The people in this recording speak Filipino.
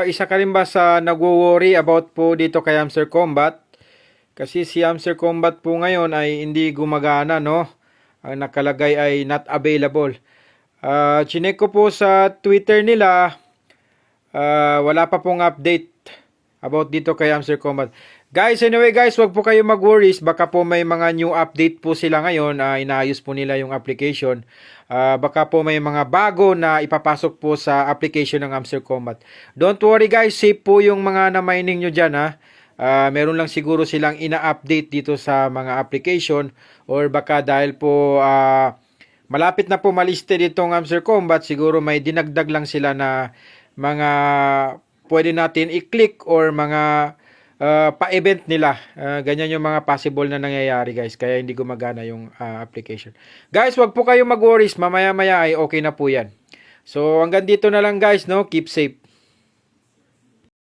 isa ka rin ba sa nagwo-worry about po dito kay Hamster Combat? Kasi si Hamster Combat po ngayon ay hindi gumagana, no? Ang nakalagay ay not available. Chinek ko po sa Twitter nila, wala pa pong update about dito kay Hamster Combat. Guys, anyway guys, wag po kayo mag-worries. Baka po may mga new update po sila ngayon. Inaayos po nila yung application. Baka po may mga bago na ipapasok po sa application ng Hamster Combat. Don't worry guys, safe po yung mga na-mining nyo dyan ha. Meron lang siguro silang ina-update dito sa mga application. Or baka dahil po malapit na po maliste ditong Hamster Combat, siguro may dinagdag lang sila na mga pwede natin i-click or mga pa-event nila. Ganyan yung mga possible na nangyayari guys. Kaya hindi gumagana yung application. Guys, wag po kayo mag-worries. Mamaya-maya ay okay na po yan. So hanggang dito na lang guys, no? Keep safe.